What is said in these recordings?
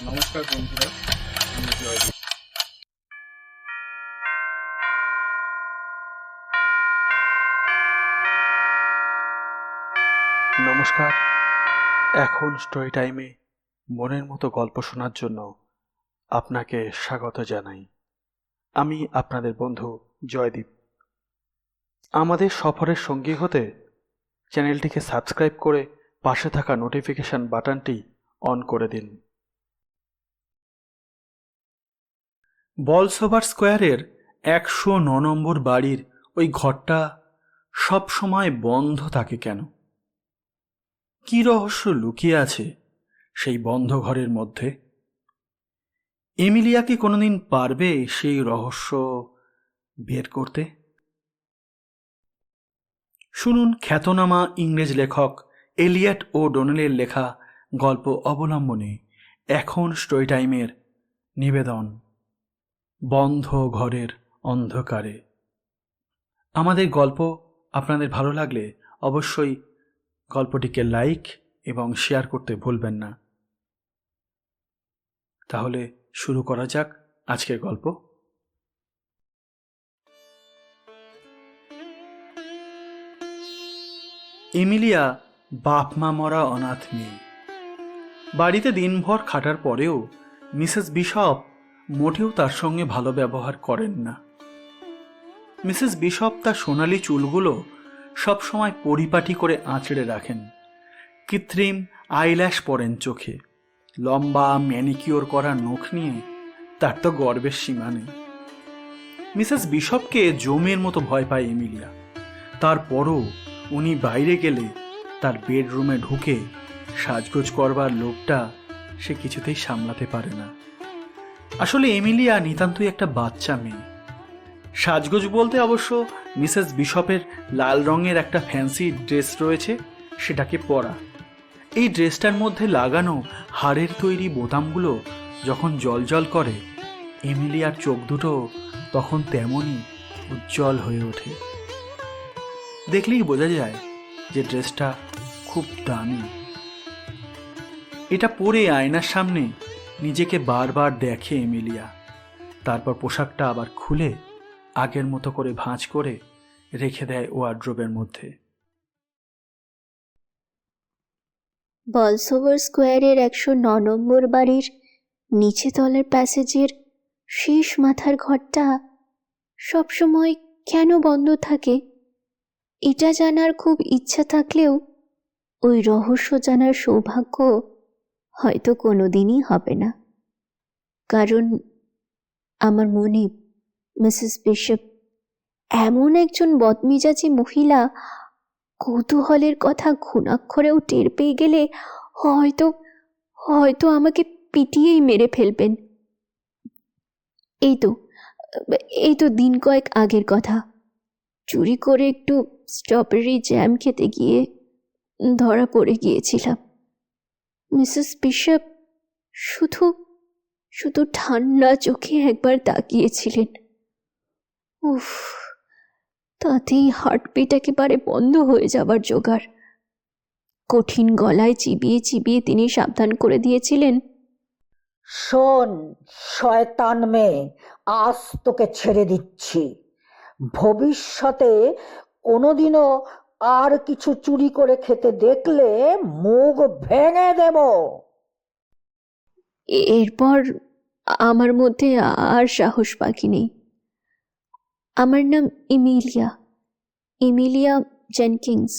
নমস্কার বন্ধুরা, আমি জয়দীপ। নমস্কার। এখন স্টোরি টাইমে মনের মতো গল্প শোনার জন্য আপনাকে স্বাগত জানাই। আমি আপনাদের বন্ধু জয়দীপ। আমাদের সফরের সঙ্গী হতে চ্যানেলটিকে সাবস্ক্রাইব করে পাশে থাকা নোটিফিকেশন বাটনটি অন করে দিন। বলসোভার স্কোয়ারের 109 নম্বর বাড়ির ওই ঘরটা সব সময় বন্ধ থাকে কেন? কি রহস্য লুকিয়ে আছে সেই বন্ধ ঘরের মধ্যে? এমিলিয়া কি কোনোদিন পারবে সেই রহস্য বের করতে? শুনুন খ্যাতনামা ইংরেজ লেখক এলিয়ট ও ডোনেলের লেখা গল্প অবলম্বনে এখন স্টোরি টাইমের নিবেদন বন্ধ ঘরের অন্ধকারে। আমাদের গল্প আপনাদের ভালো লাগলে অবশ্যই গল্পটিকে লাইক এবং শেয়ার করতে ভুলবেন না। তাহলে শুরু করা যাক আজকের গল্প। এমিলিয়া বাপ মা মরা অনাথ মেয়ে। বাড়িতে দিনভর খাটার পরেও মিসেস বিশপ মোটেও তার সঙ্গে ভালো ব্যবহার করেন না। মিসেস বিশপ তার সোনালি চুলগুলো সবসময় পরিপাটি করে আঁচড়ে রাখেন, কৃত্রিম আইল্যাশ পরেন চোখে, লম্বা ম্যানিকিওর করা নখ নিয়ে তার তো গর্বের সীমা নেই। মিসেস বিশপকে জমের মতো ভয় পায় এমিলিয়া। তারপরও উনি বাইরে গেলে তার বেডরুমে ঢুকে সাজগোজ করবার লোভটা সে কিছুতেই সামলাতে পারে না। আসলে এমিলিয়া নিতান্তই একটা বাচ্চা মেয়ে। সাজগোজ বলতে অবশ্য মিসেস বিশপের লাল রঙের একটা ফ্যান্সি ড্রেস রয়েছে, সেটাকে পরা। এই ড্রেসটার মধ্যে লাগানো হাড়ের তৈরি বোতামগুলো যখন জ্বলজ্বল করে, এমিলিয়ার চোখ দুটো তখন তেমনই উজ্জ্বল হয়ে ওঠে। দেখলেই বোঝা যায় যে ড্রেসটা খুব দামি। এটা পরে আয়নার সামনে নিজেকে বারবার দেখে এমিলিয়া। তারপর পোশাকটা আবার খুলে আগের মতো করে ভাঁজ করে রেখে দেয় ওয়ার্ড্রোবের মধ্যে। বলসোভার স্কোয়ারের 109 নম্বর বাড়ির নিচে তলার প্যাসেজের শেষ মাথার ঘরটা সবসময় কেন বন্ধ থাকে, এটা জানার খুব ইচ্ছা থাকলেও ওই রহস্য জানার সৌভাগ্য হয়তো কোনোদিনই হবে না। কারণ আমার মনে মিসেস বিশপ এমন একজন বদমেজাজি মহিলা, কৌতূহলের কথা ঘুণাক্ষরেও টের পেয়ে গেলে হয়তো হয়তো আমাকে পিটিয়েই মেরে ফেলবেন। এই তো দিন কয়েক আগের কথা। চুরি করে একটু স্ট্রবেরি জ্যাম খেতে গিয়ে ধরা পড়ে গিয়েছিলাম। মিসেস বিশপ শুধু শুধু ঠান্ডা চোখে একবার তাকিয়েছিলেন। উফ, তাতেই হার্টবিট একেবারে বন্ধ হয়ে যাবার জোগাড়। কঠিন গলায় চিবিয়ে চিবিয়ে তিনি সাবধান করে দিয়েছিলেন, শোন শয়তান মেয়ে, আজ তোকে ছেড়ে দিচ্ছি। ভবিষ্যতে কোনোদিনও আর কিছু চুরি করে খেতে দেখলে মুখ ভেঙে দেব। এরপর আমার মধ্যে আর সাহস বাকি নেই। আমার নাম এমিলিয়া জেনকিন্স।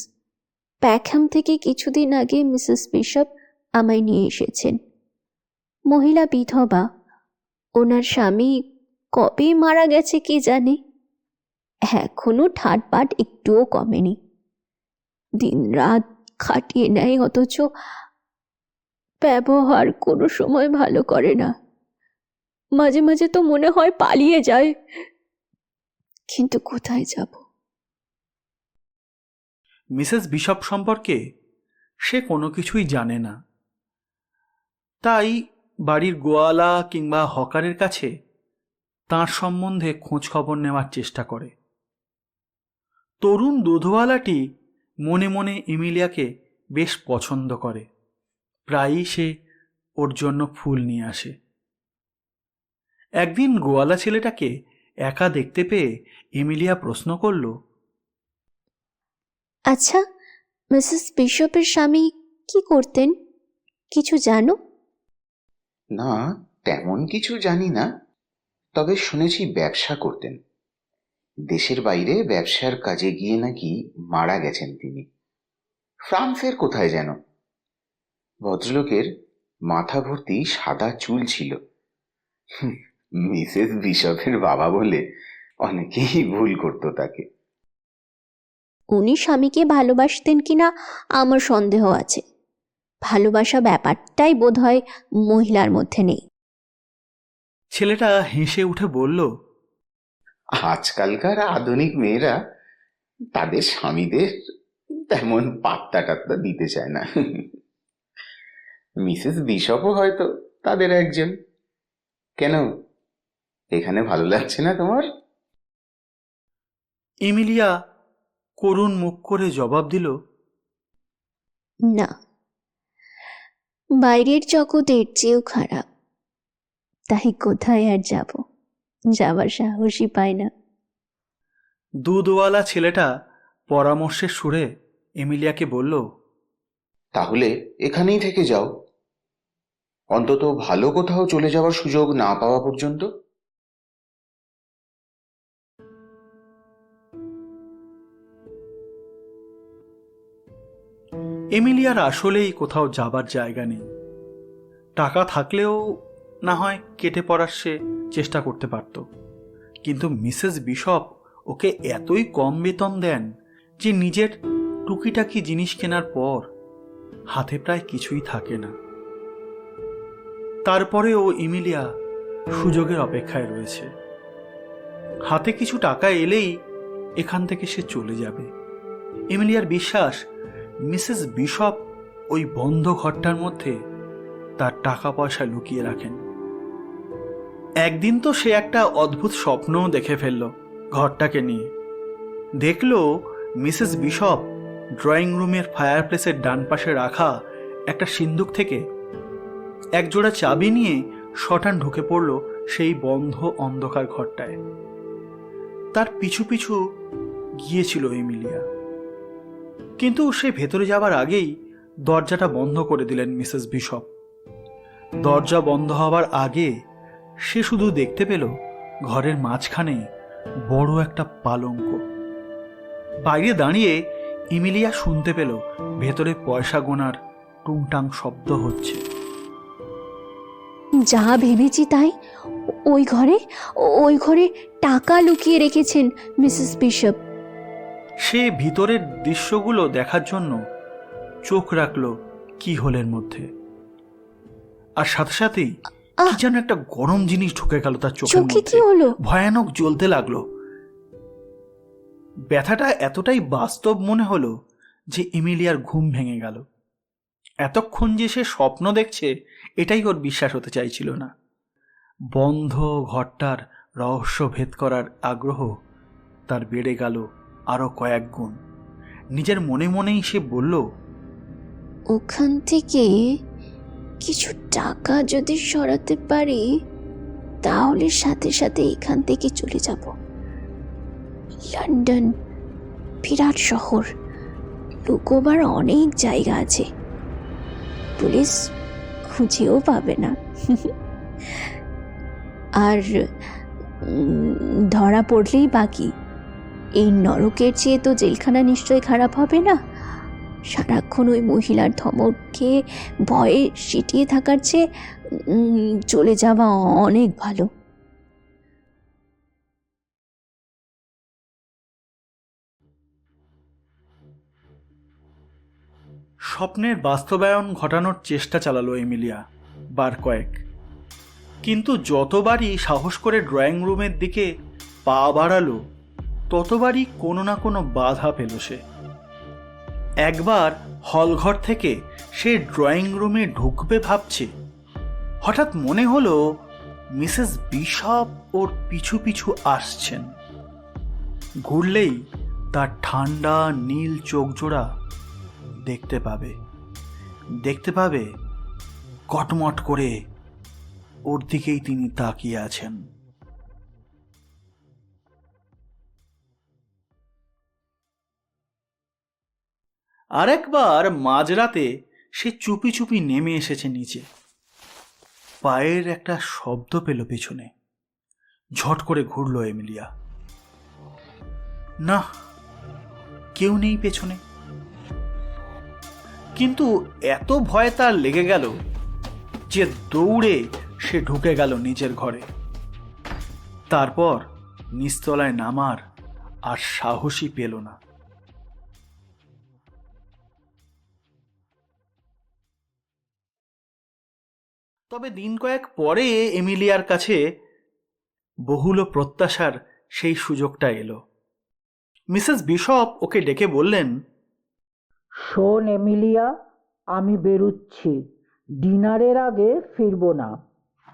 প্যাকহ্যাম থেকে কিছুদিন আগে মিসেস বিশপ আমায় নিয়ে এসেছেন। মহিলা বিধবা, ওনার স্বামী কবে মারা গেছে কে জানে। এখনো ঠাটবাট একটুও কমেনি। দিন রাত খাটিয়ে নেয়, অথচ ব্যবহার কোনো সময় ভালো করে না। মাঝে মাঝে তো মনে হয় পালিয়ে যায়, কিন্তু কোথায় যাব? মিসেস বিশপ সম্পর্কে সে কোনো কিছুই জানে না, তাই বাড়ির গোয়ালা কিংবা হকারের কাছে তাঁর সম্বন্ধে খোঁজ খবর নেওয়ার চেষ্টা করে। তরুণ দুধওয়ালাটি মনে মনে এমিলিয়াকে বেশ পছন্দ করে। প্রায়ই সে ওর জন্য ফুল নিয়ে আসে। একদিন গোয়ালা ছেলেটাকে একা দেখতে পেয়ে এমিলিয়া প্রশ্ন করল, আচ্ছা, মিসেস বিশপের স্বামী কি করতেন, কিছু জানো? না, তেমন কিছু জানি না, তবে শুনেছি ব্যবসা করতেন। দেশের বাইরে ব্যবসার কাজে গিয়ে নাকি মারা গেছেন তিনি, ফ্রান্সের কোথায় যেন। ভদ্রলোকের মাথা ভর্তি সাদা চুল ছিল। মিসেস বিশপের বাবা বলে অনেকেই ভুল করতো তাকে। উনি স্বামীকে ভালোবাসতেন কিনা আমার সন্দেহ আছে। ভালোবাসা ব্যাপারটাই বোধহয় মহিলার মধ্যে নেই। ছেলেটা হেসে উঠে বলল, আজকালকার আধুনিক মেয়েরা তাদের স্বামীদের তেমন পাত্তা টাত্তা দিতে চায় না। মিসেস বিশপও হয়তো তাদের একজন। কেন, এখানে ভালো লাগছে না তোমার? এমিলিয়া করুণ মুখ করে জবাব দিল, না, বাইরের জগতের চেয়েও খারাপ, তাই কোথায় আর যাব, যাবার সাহসই পায় না। দুধওয়ালা ছেলেটা পরামর্শের সুরে এমিলিয়াকে বলল, তাহলে এখানেই থেকে যাও, অন্তত ভালো কোথাও চলে যাওয়ার সুযোগ না পাওয়া পর্যন্ত। এমিলিয়ার আসলেই কোথাও যাবার জায়গা নেই। টাকা থাকলেও না হয় কেটে পড়ার সে চেষ্টা করতে পারত, কিন্তু মিসেস বিশপ ওকে এতই কম বেতন দেন যে নিজের টুকিটাকি জিনিস কেনার পর হাতে প্রায় কিছুই থাকে না। তারপরেও এমিলিয়া সুযোগের অপেক্ষায় রয়েছে। হাতে কিছু টাকা এলেই এখান থেকে সে চলে যাবে। এমিলিয়ার বিশ্বাস মিসেস বিশপ ওই বন্ধ ঘরটার মধ্যে তার টাকা পয়সা লুকিয়ে রাখেন। একদিন তো সে একটা অদ্ভুত স্বপ্নও দেখে ফেলল ঘরটাকে নিয়ে। দেখল মিসেস বিশপ ড্রয়িং রুমের ফায়ারপ্লেসের ডান পাশে রাখা একটা সিন্দুক থেকে একজোড়া চাবি নিয়ে শটান ঢুকে পড়ল সেই বন্ধ অন্ধকার ঘরটায়। তার পিছু পিছু গিয়েছিল এমিলিয়া, কিন্তু সে ভেতরে যাবার আগেই দরজাটা বন্ধ করে দিলেন মিসেস বিশপ। দরজা বন্ধ হবার আগে সে শুধু দেখতে পেল ঘরের মাঝখানে বড় একটা পালঙ্ক। বাইরে দাঁড়িয়ে এমিলিয়া শুনতে পেল ভেতরে পয়সা গোনার টুংটাং শব্দ হচ্ছে। যা ভেবেছি তাই, ওই ঘরে টাকা লুকিয়ে রেখেছেন মিসেস বিশপ। সে ভিতরের দৃশ্যগুলো দেখার জন্য চোখ রাখল কি হোলের মধ্যে, আর সাথে সাথেই কি যেন একটা গরম জিনিস ঢুকে গেল তার চোখের চোখে। কি মধ্যে, হলো? ভয়ানক জ্বলতে লাগলো। ব্যথাটা এতটাই বাস্তব মনে হলো যে এমিলিয়ার ঘুম ভেঙে গেল। এতক্ষণ যে সে স্বপ্ন দেখছে এটাই ওর বিশ্বাস হতে চাইছিল না। বন্ধ ঘরটার রহস্য ভেদ করার আগ্রহ তার বেড়ে গেল আরো কয়েক গুণ। নিজের মনে মনেই সে বলল, ওখান থেকে কিছু টাকা যদি সরাতে পারি তাহলে সাথে সাথে এখান থেকে চলে যাব। লন্ডন বিরাট শহর, লুকোবার অনেক জায়গা আছে, পুলিশ খুঁজেও পাবে না। আর ধরা পড়লেই বাকি। এই নরকের চেয়ে তো জেলখানা নিশ্চয়ই খারাপ হবে না। সারাক্ষণ ওই মহিলার ধমকে ভয়ে সিটিয়ে থাকার চেয়ে চলে যাওয়া অনেক ভালো। স্বপ্নের বাস্তবায়ন ঘটানোর চেষ্টা চালালো এমিলিয়া বার কয়েক, কিন্তু যতবারই সাহস করে ড্রয়িং রুমের দিকে পা বাড়ালো ততবারই কোনো না কোনো বাধা পেল সে। একবার হলঘর থেকে সে ড্রয়িং রুমে ঢুকবে ভাবছে, হঠাৎ মনে হলো মিসেস বিশপ ওর পিছু পিছু আসছেন। ঘুরলেই তার ঠান্ডা নীল চোখ জোড়া দেখতে পাবে কটমট করে ওর দিকেই তিনি তাকিয়ে আছেন। আরেকবার মাঝরাতে সে চুপি চুপি নেমে এসেছে নিচে। পায়ের একটা শব্দ পেল পেছনে। ঝট করে ঘুরল এমিলিয়া। না, কেউ নেই পেছনে। কিন্তু এত ভয় তার লেগে গেল যে দৌড়ে সে ঢুকে গেল নিজের ঘরে। তারপর নিচতলায় নামার আর সাহসই পেল না। তবে দিন কয়েক পরে এমিলিয়ার কাছে বহুল প্রত্যাশার সেই সুযোগটা এলো। মিসেস বিশপ ওকে ডেকে বললেন, শোন এমিলিয়া, আমি বেরুচ্ছি, ডিনারের আগে ফিরবো না।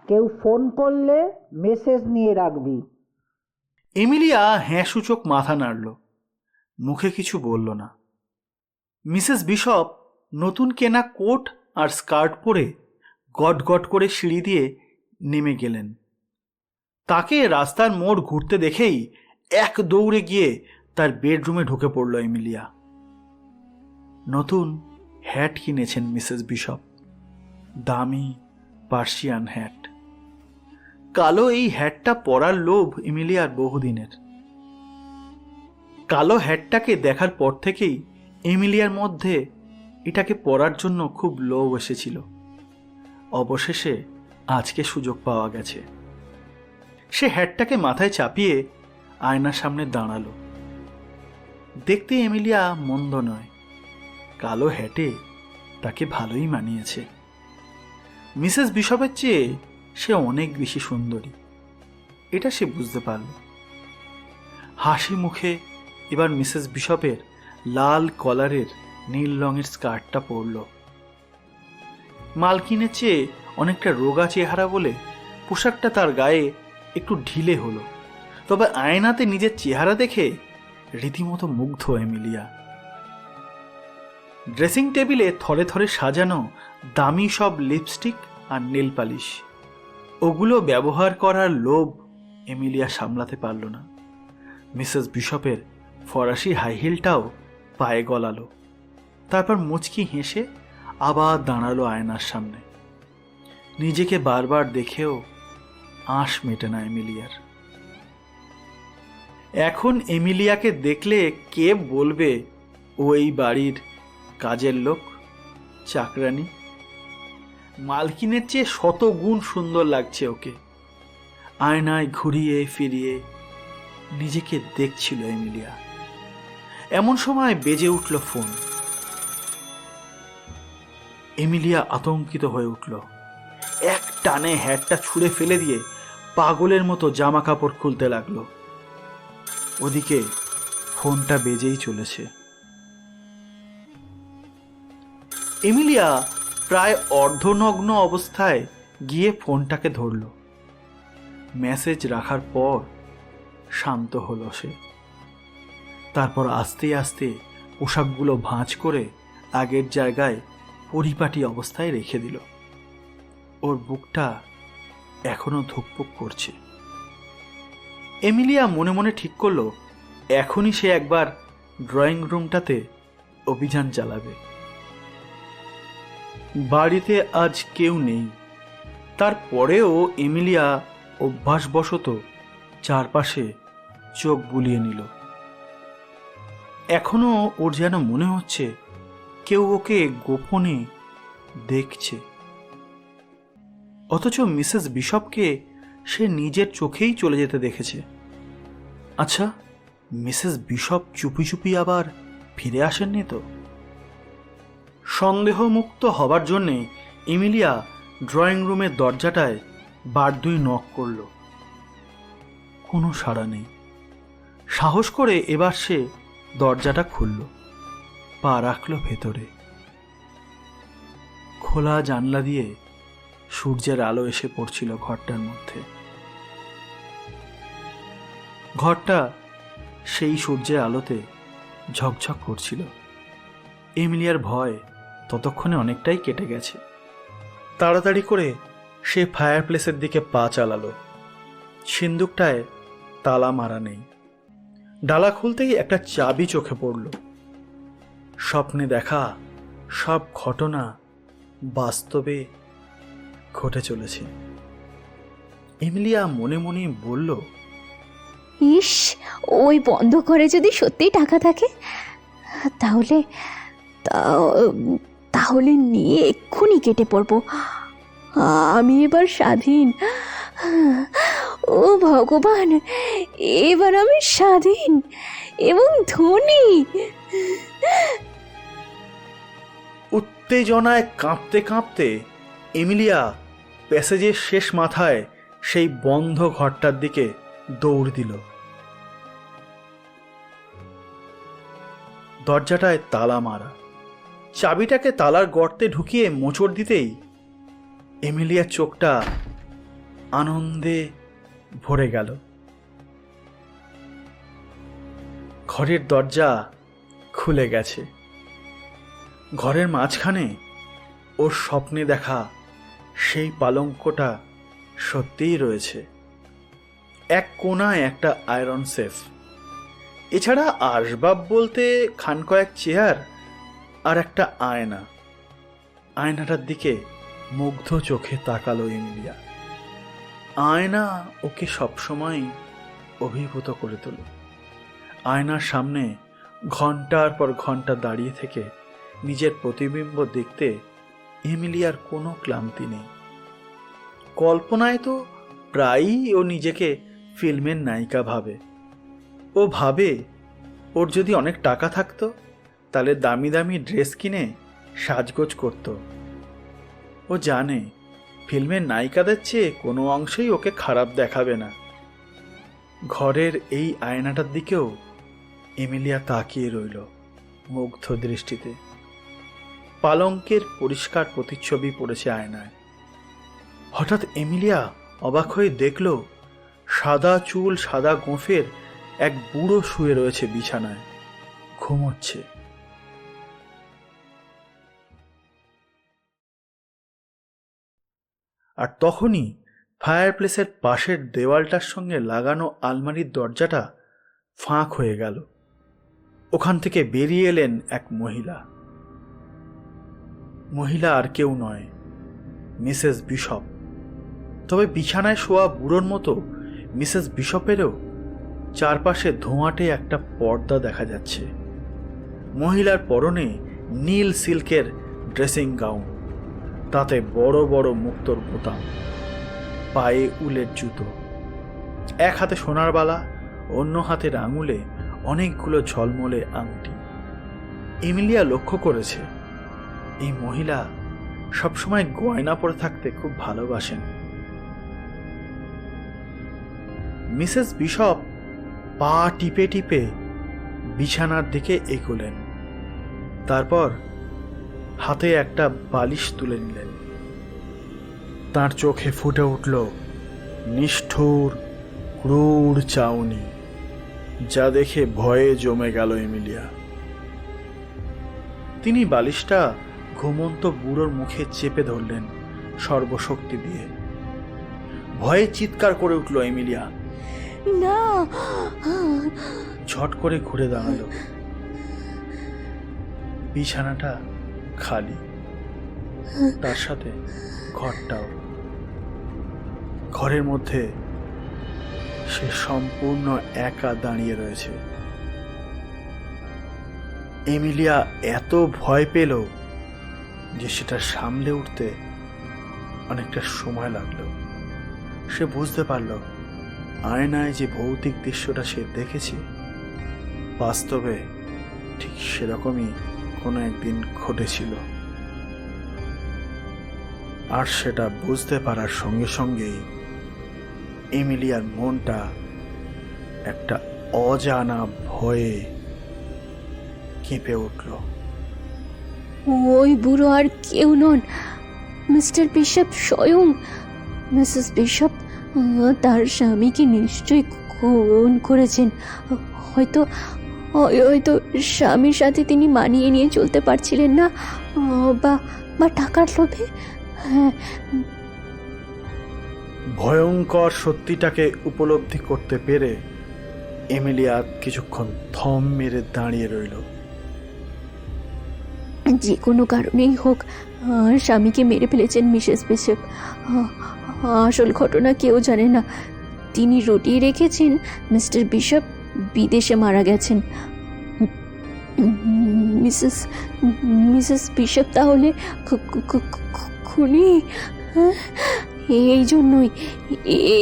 কেউ ফোন করলে মেসেজ নিয়ে রাখবি। এমিলিয়া হ্যাঁ সূচক মাথা নাড়ল, মুখে কিছু বলল না। মিসেস বিশপ নতুন কেনা কোট আর স্কার্ট পরে গট গট করে সিঁড়ি দিয়ে নেমে গেলেন। তাকে রাস্তার মোড় ঘুরতে দেখেই এক দৌড়ে গিয়ে তার বেডরুমে ঢুকে পড়ল এমিলিয়া। নতুন হ্যাট কিনেছেন মিসেস বিশপ, দামি পার্সিয়ান হ্যাট। কালো এই হ্যাটটা পরার লোভ এমিলিয়ার বহুদিনের। কালো হ্যাটটাকে দেখার পর থেকেই এমিলিয়ার মধ্যে এটাকে পরার জন্য খুব লোভ এসেছিল। অবশেষে আজকে সুযোগ পাওয়া গেছে। সে হ্যাটটাকে মাথায় চাপিয়ে আয়নার সামনে দাঁড়ালো। দেখতে এমিলিয়া মন্দ নয়, কালো হ্যাটে তাকে ভালোই মানিয়েছে। মিসেস বিশপের চেয়ে সে অনেক বেশি সুন্দরী, এটা সে বুঝতে পারল। হাসি মুখে এবার মিসেস বিশপের লাল কলারের নীল রঙের স্কার্টটা পরল। মালকিনের চেয়ে অনেকটা রোগা চেহারা বলে পোশাকটা তার গায়ে একটু ঢিলে হলো। তবে আয়নাতে নিজের চেহারা দেখে রীতিমতো মুগ্ধ এমিলিয়া। ড্রেসিং টেবিলে থরে থরে সাজানো দামি সব লিপস্টিক আর নেল পালিশ, ওগুলো ব্যবহার করার লোভ এমিলিয়া সামলাতে পারল না। মিসেস বিশপের ফরাসি হাই হিলটাও পায়ে গলালো। তারপর মুচকি হেসে আবার দাঁড়ালো আয়নার সামনে। নিজেকে বারবার দেখেও আঁশ মেটে না এমিলিয়ার। এখন এমিলিয়াকে দেখলে কে বলবে ও এই বাড়ির কাজের লোক, চাকরানি? মালকিনের চেয়ে 100 গুণ সুন্দর লাগছে ওকে। আয়নায় ঘুরিয়ে ফিরিয়ে নিজেকে দেখছিল এমিলিয়া। এমন সময় বেজে উঠল ফোন। এমিলিয়া আতঙ্কিত হয়ে উঠল। এক টানে হ্যাটটা ছুঁড়ে ফেলে দিয়ে পাগলের মতো জামা কাপড় খুলতে লাগলো। ওদিকে ফোনটা বেজেই চলেছে। এমিলিয়া প্রায় অর্ধনগ্ন অবস্থায় গিয়ে ফোনটাকে ধরল। মেসেজ রাখার পর শান্ত হলো সে। তারপর আস্তে আস্তে পোশাকগুলো ভাঁজ করে আগের জায়গায় পরিপাটি অবস্থায় রেখে দিল। ওর বুকটা এখনো ধুকপুক করছে। এমিলিয়া মনে মনে ঠিক করলো এখনই সে একবার ড্রয়িং রুমটাতে অভিযান চালাবে। বাড়িতে আজ কেউ নেই, তারপরেও এমিলিয়া অভ্যাসবশত চারপাশে চোখ বুলিয়ে নিল। এখনো ওর যেন মনে হচ্ছে কেউ ওকে গোপনে দেখছে। অথচ মিসেস বিশপকে সে নিজের চোখেই চলে যেতে দেখেছে। আচ্ছা, মিসেস বিশপ চুপি চুপি আবার ফিরে আসেননি তো? সন্দেহমুক্ত হবার জন্যে এমিলিয়া ড্রয়িং রুমের দরজাটায় বার 2 নক করল। কোনো সাড়া নেই। সাহস করে এবার সে দরজাটা খুলল, পা রাখল ভেতরে। খোলা জানলা দিয়ে সূর্যের আলো এসে পড়ছিল ঘরটার মধ্যে। ঘরটা সেই সূর্যের আলোতে ঝকঝক করছিল। এমিলিয়ার ভয় ততক্ষণে অনেকটাই কেটে গেছে। তাড়াতাড়ি করে সে ফায়ার প্লেসের দিকে পা চালালো। সিন্দুকটায় তালা মারা নেই। ডালা খুলতেই একটা চাবি চোখে পড়ল। স্বপ্নে দেখা সব ঘটনা বাস্তবে ঘটে চলেছে। এমিলিয়া মনে মনে বলল, ইস, ওই বন্ধ করে যদি সত্যিই টাকা থাকে তাহলে তাহলে নিয়ে এক্ষুনি কেটে পড়বো। আমি এবার স্বাধীন। ও ভগবান, এবার আমি স্বাধীন এবং ধনী। উত্তেজনায় কাঁপতে কাঁপতে এমিলিয়া প্যাসেজের শেষ মাথায় সেই বন্ধ ঘরটার দিকে দৌড় দিল। দরজাটায় তালা মারা। চাবিটাকে তালার গর্তে ঢুকিয়ে মোচড় দিতেই এমিলিয়ার চোখটা আনন্দে ভরে গেল। ঘরের দরজা খুলে গেছে। ঘরের মাঝখানে ওর স্বপ্নে দেখা সেই পালঙ্কটা সত্যিই রয়েছে। এক কোণায় একটা আয়রন সেফ, এছাড়া আসবাব বলতে খান কয়েক চেয়ার আর একটা আয়না। আয়নাটার দিকে মুগ্ধ চোখে তাকালো এমিলিয়া। আয়না ওকে সবসময় অভিভূত করে তোলে। আয়নার সামনে ঘন্টার পর ঘন্টা দাঁড়িয়ে থেকে নিজের প্রতিবিম্ব দেখতে এমিলিয়ার কোনো ক্লান্তি নেই। কল্পনায় তো প্রায়ই ও নিজেকে ফিল্মের নায়িকা ভাবে। ও ভাবে ওর যদি অনেক টাকা থাকতো তাহলে দামি দামি ড্রেস কিনে সাজগোজ করত। ও জানে ফিল্মের নায়িকাদের চেয়ে কোনো অংশেই ওকে খারাপ দেখাবে না। ঘরের এই আয়নাটার দিকেও এমিলিয়া তাকিয়ে রইল মুগ্ধ দৃষ্টিতে। পালঙ্কের পরিষ্কার প্রতিচ্ছবি পড়েছে আয়নায়। হঠাৎ এমিলিয়া অবাক হয়ে দেখল সাদা চুল, সাদা গোঁফের এক বুড়ো শুয়ে রয়েছে বিছানায়, ঘুমোচ্ছে। আর তখনই ফায়ার প্লেসের পাশের দেওয়ালটার সঙ্গে লাগানো আলমারির দরজাটা ফাঁক হয়ে গেল। ওখান থেকে বেরিয়ে এলেন এক মহিলা। মহিলা আর কেউ নয়, মিসেস বিশপ। তবে বিছানায় শোয়া বুড়োর মতো মিসেস বিশপেরও চারপাশে ধোঁয়াটে একটা পর্দা দেখা যাচ্ছে। মহিলার পরনে নীল সিল্কের ড্রেসিং গাউন, তাতে বড় বড় মুক্তোর বোতাম, পায়ে উলের জুতো, এক হাতে সোনার বালা, অন্য হাতের আঙুলে অনেকগুলো ঝলমলে আংটি। এমিলিয়া লক্ষ্য করেছে এই মহিলা সবসময় গয়না পরে থাকতে খুব ভালোবাসেন। মিসেস বিশপ পা টিপে টিপে বিছানার দিকে এগোলেন। তারপর হাতে একটা বালিশ তুলে নিলেন। তার চোখে ফুটে উঠল নিষ্ঠুর ক্রূর চাউনি, যা দেখে ভয়ে জমে গেল এমিলিয়া। তিনি বালিশটা ঘুমন্ত বুড়োর মুখে চেপে ধরলেন সর্বশক্তি দিয়ে। ভয়ে চিৎকার করে উঠল এমিলিয়া। না! ঝট করে ঘুরে দাঁড়ালো। বিছানাটা খালি, তার সাথে ঘরটাও। ঘরের মধ্যে সে সম্পূর্ণ একা দাঁড়িয়ে রয়েছে। এমিলিয়া এত ভয় পেল যে সেটা সামলে উঠতে অনেকটা সময় লাগলো। সে বুঝতে পারল আয়নায় যে ভৌতিক দৃশ্যটা সে দেখেছে বাস্তবে ঠিক সেরকমই কোনো একদিন ঘটেছিল। আর সেটা বুঝতে পারার সঙ্গে সঙ্গেই এমিলিয়ার মনটা একটা অজানা ভয়ে কেঁপে উঠল। ওই বুড়ো আর কেউ নন, মিস্টার বিশপ স্বয়ং। মিসেস বিশপ তার স্বামীকে নিশ্চয়ই খুন করেছেন। হয়তো হয়তো স্বামীর সাথে তিনি মানিয়ে নিয়ে চলতে পারছিলেন না, বা টাকার লোভে। হ্যাঁ, ভয়ঙ্কর সত্যিটাকে উপলব্ধি করতে পেরে এমিলিয়া কিছুক্ষণ থম মেরে দাঁড়িয়ে রইল। যে কোনো কারণেই হোক স্বামীকে মেরে ফেলেছেন মিসেস বিশপ। আসল ঘটনা কেউ জানে না। তিনি রটিয়ে রেখেছেন মিস্টার বিশপ বিদেশে মারা গেছেন। মিসেস বিশপ তাহলে খুনি?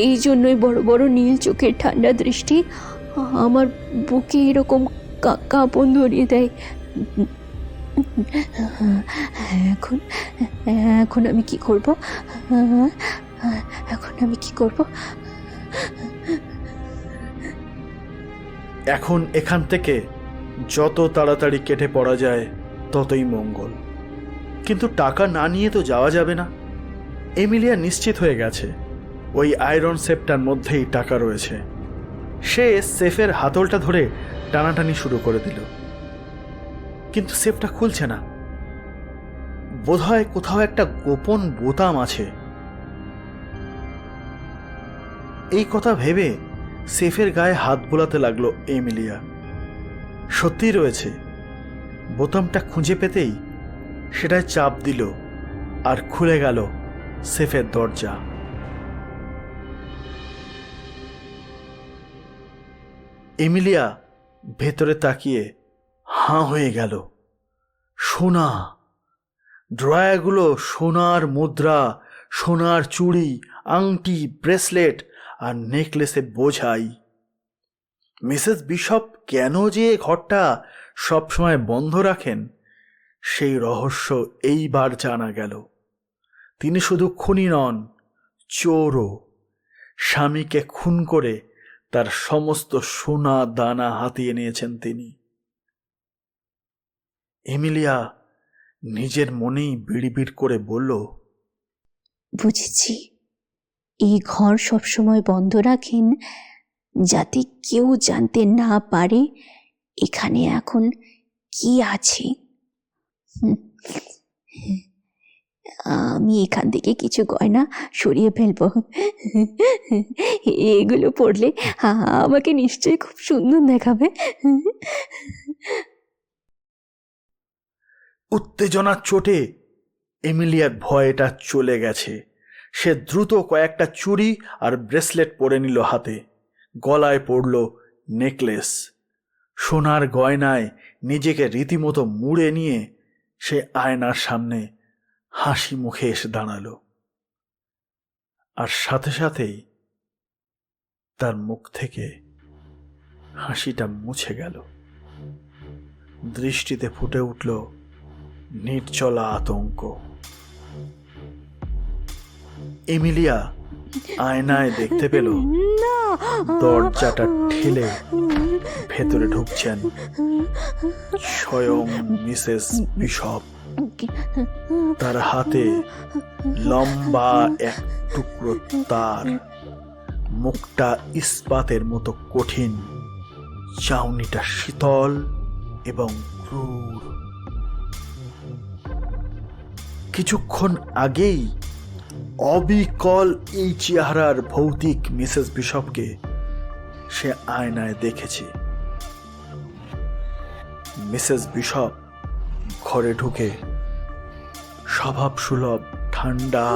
এই জন্যই বড় বড় নীল চোখের ঠান্ডা দৃষ্টি আমার বুকে এরকম কাঁপন ধরিয়ে দেয়। এখন আমি কি করব? এখন এখান থেকে যত তাড়াতাড়ি কেটে পড়া যায় ততই মঙ্গল। কিন্তু টাকা না নিয়ে তো যাওয়া যাবে না। এমিলিয়া নিশ্চিত হয়ে গেছে ওই আয়রন সেফটার মধ্যেই টাকা রয়েছে। সে সেফের হাতলটা ধরে টানাটানি শুরু করে দিল, কিন্তু সেফটা খুলছে না। বোধহয় কোথাও একটা গোপন বোতাম আছে। এই কথা ভেবে সেফের গায়ে হাত বোলাতে লাগলো এমিলিয়া। সত্যি রয়েছে। বোতামটা খুঁজে পেতেই সেটায় চাপ দিল আর খুলে গেল সেফের দরজা। এমিলিয়া ভেতরে তাকিয়ে হাঁ হয়ে গেল। সোনা, ড্রয়ারগুলো সোনার মুদ্রা, সোনার চুড়ি, আংটি, ব্রেসলেট আর নেকলেসে বোঝাই। মিসেস বিশপ কেন যে ঘরটা সবসময় বন্ধ রাখেন সেই রহস্য এইবার জানা গেল। তিনি শুধু খুনি নন, চোরও। স্বামীকে খুন করে তার সমস্ত সোনা দানা হাতিয়ে নিয়েছেন তিনি। এমিলিয়া নিজের মনেই বিড়বিড় করে বলল, বুঝেছি, এই ঘর সবসময় বন্ধ রাখেন যাতে কেউ জানতে না পারে এখানে এখন কি আছে। আমি এখান থেকে কিছু গয়না সরিয়ে ফেলবো। এগুলো পরলে আমাকে নিশ্চয়ই খুব সুন্দর দেখাবে। উত্তেজনার চোটে এমিলিয়ার ভয়টা চলে গেছে। সে দ্রুত কয়েকটা চুড়ি আর ব্রেসলেট পরে নিল হাতে। গলায় পড়ল নেকলেস। সোনার গয়নায় নিজেকে রীতিমতো মুড়ে নিয়ে সে আয়নার সামনে হাসি মুখে এসে দাঁড়ালো। আর সাথে সাথেই তার মুখ থেকে হাসিটা মুছে গেল। দৃষ্টিতে ফুটে উঠল নির্জলা আতঙ্ক। এমিলিয়া আয়নায় দেখতে পেল দরজাটা ঠেলে ভেতরে ঢুকছেন স্বয়ং মিসেস বিশপ। তার হাতে লম্বা এক টুকরো তার, মুখটা ইস্পাতের মতো কঠিন, চাউনিটা শীতল এবং ক্রূর। কিছুক্ষণ আগেই অবিকল এই চেহারার ভৌতিক মিসেস বিশপকে সে আয়নায় দেখেছে। মিসেস বিশপ ঘরে ঢুকে স্বভাবসুলভ ঠান্ডা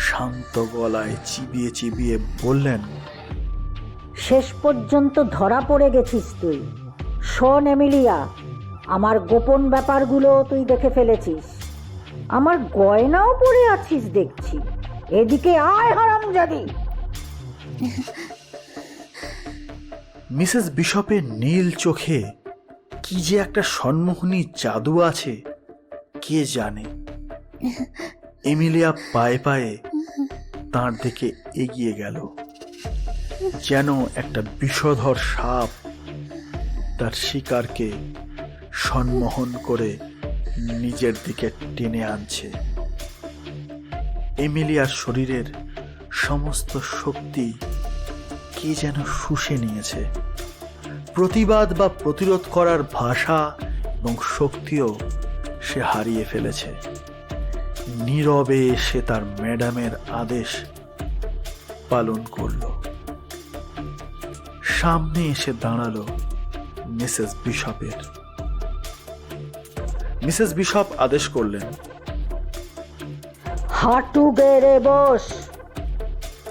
শান্ত গলায় চিবিয়ে চিবিয়ে বললেন, শেষ পর্যন্ত ধরা পড়ে গেছিস তুই। শোন এমিলিয়া, আমার গোপন ব্যাপারগুলো তুই দেখে ফেলেছিস। আমার গয়নাও পরে আছিস দেখছি। এদিকে আয় হারামজাদি। মিসেস বিশপের নীল চোখে কি যে একটা সম্মোহনী জাদু আছে কে জানে। এমিলিয়া পায়ে পায়ে তার দিকে এগিয়ে গেল, যেন একটা বিষধর সাপ তার শিকারকে সম্মোহন করে নিজের দিকে টেনে আনছে। এমিলিয়ার শরীরের সমস্ত শক্তি কে যেন শুষে নিয়েছে। প্রতিবাদ বা প্রতিরোধ করার ভাষা এবং শক্তিও সে হারিয়ে ফেলেছে। নীরবে সে তার ম্যাডামের আদেশ পালন করল। সামনে এসে দাঁড়ালো মিসেস বিশপের। মিসেস বিশপ আদেশ করলেন, হাঁটু গেড়ে বস।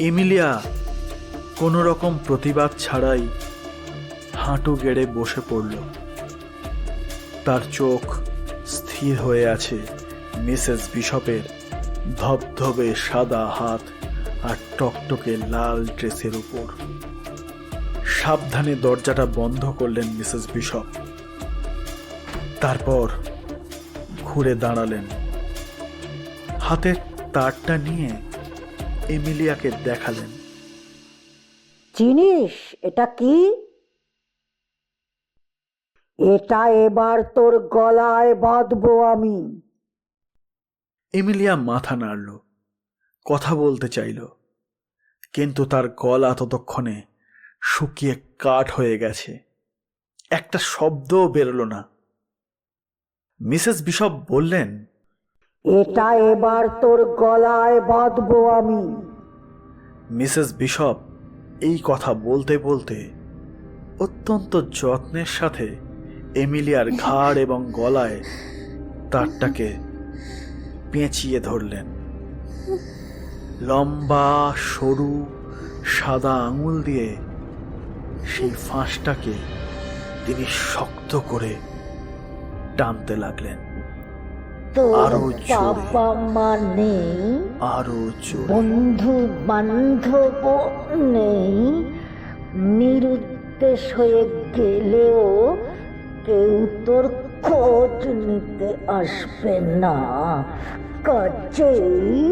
এমিলিয়া কোনো রকম প্রতিবাদ ছাড়াই হাঁটু গেড়ে বসে পড়ল। তার চোখ স্থির হয়ে আছে মিসেস বিশপের ধবধবে সাদা হাত আর টকটকে লাল ড্রেসের উপর। সাবধানে দরজাটা বন্ধ করলেন মিসেস বিশপ। তারপর ঘুরে দাঁড়ালেন। হাতের তারটা নিয়ে এমিলিয়াকে দেখালেন। চিনিস এটা কি? এটা এবার তোর গলায় বাঁধবো আমি। এমিলিয়া মাথা নাড়ল, কথা বলতে চাইল, কিন্তু তার গলা ততক্ষণে শুকিয়ে কাঠ হয়ে গেছে। একটা শব্দও বেরোল না। মিসেস বিশপ বললেন, এটা এবার তোর গলায় বাঁধবো আমি। মিসেস বিশপ এই কথা বলতে বলতে অত্যন্ত যত্নের সাথে এমিলিয়ার ঘাড় এবং গলায় তারটাকে পেঁচিয়ে ধরলেন। লম্বা সরু সাদা আঙুল দিয়ে সেই ফাঁসটাকে তিনি শক্ত করে টানতে লাগলেন। তোর আরো জোরে। বাবা মা নেই, আরো জোরে। বন্ধু বান্ধব নেই, নিরুদ্দেশ হয়ে গেলেও কেউ তোর খোঁজ নিতে আসবে না। কাজেই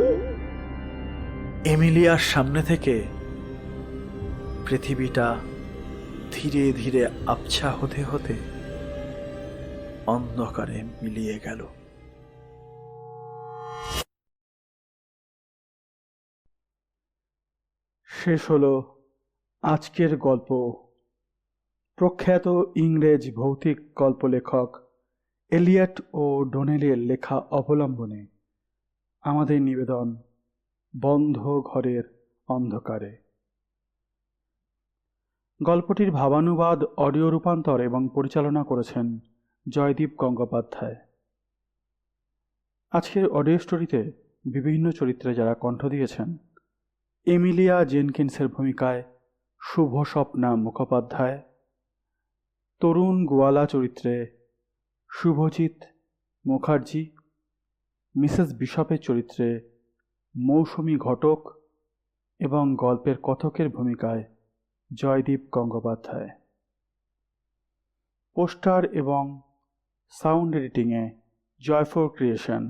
এমিলিয়ার সামনে থেকে পৃথিবীটা ধীরে ধীরে আবছা হতে হতে অন্ধকারে মিলিয়ে গেল। শেষ হলো আজকের গল্প। প্রখ্যাত ইংরেজ ভৌতিক গল্প লেখক এলিয়ট ও ডোনেলের লেখা অবলম্বনে আমাদের নিবেদন বন্ধ ঘরের অন্ধকারে। গল্পটির ভাবানুবাদ, অডিও রূপান্তর এবং পরিচালনা করেছেন জয়দীপ গঙ্গোপাধ্যায়। আজকের অডিও স্টোরিতে বিভিন্ন চরিত্রে যারা কণ্ঠ দিয়েছেন: এমিলিয়া জেনকিন্সের ভূমিকায় শুভ স্বপ্না মুখোপাধ্যায়, তরুণ গোয়ালা চরিত্রে শুভজিৎ মুখার্জি, মিসেস বিশপের চরিত্রে মৌসুমী ঘটক এবং গল্পের কথকের ভূমিকায় জয়দীপ গঙ্গোপাধ্যায়। পোস্টার এবং সাউন্ড এডিটিংয়ে জয়ফোর ক্রিয়েশন।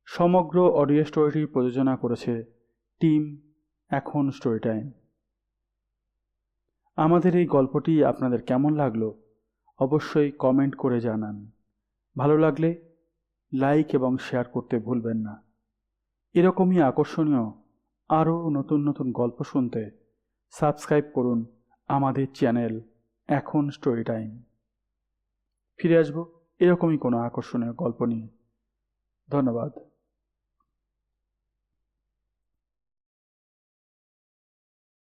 সমগ্র অডিও স্টোরিটি প্রযোজনা করেছে টিম এখন স্টোরি টাইম। আমাদের এই গল্পটি আপনাদের কেমন লাগলো অবশ্যই কমেন্ট করে জানান। ভালো লাগলে লাইক এবং শেয়ার করতে ভুলবেন না। এরকমই আকর্ষণীয় আরও নতুন নতুন গল্প শুনতে সাবস্ক্রাইব করুন আমাদের চ্যানেল এখন স্টোরি টাইম। ফিরে আসবো এরকমই কোনো আকর্ষণীয় গল্প নিয়ে। ধন্যবাদ।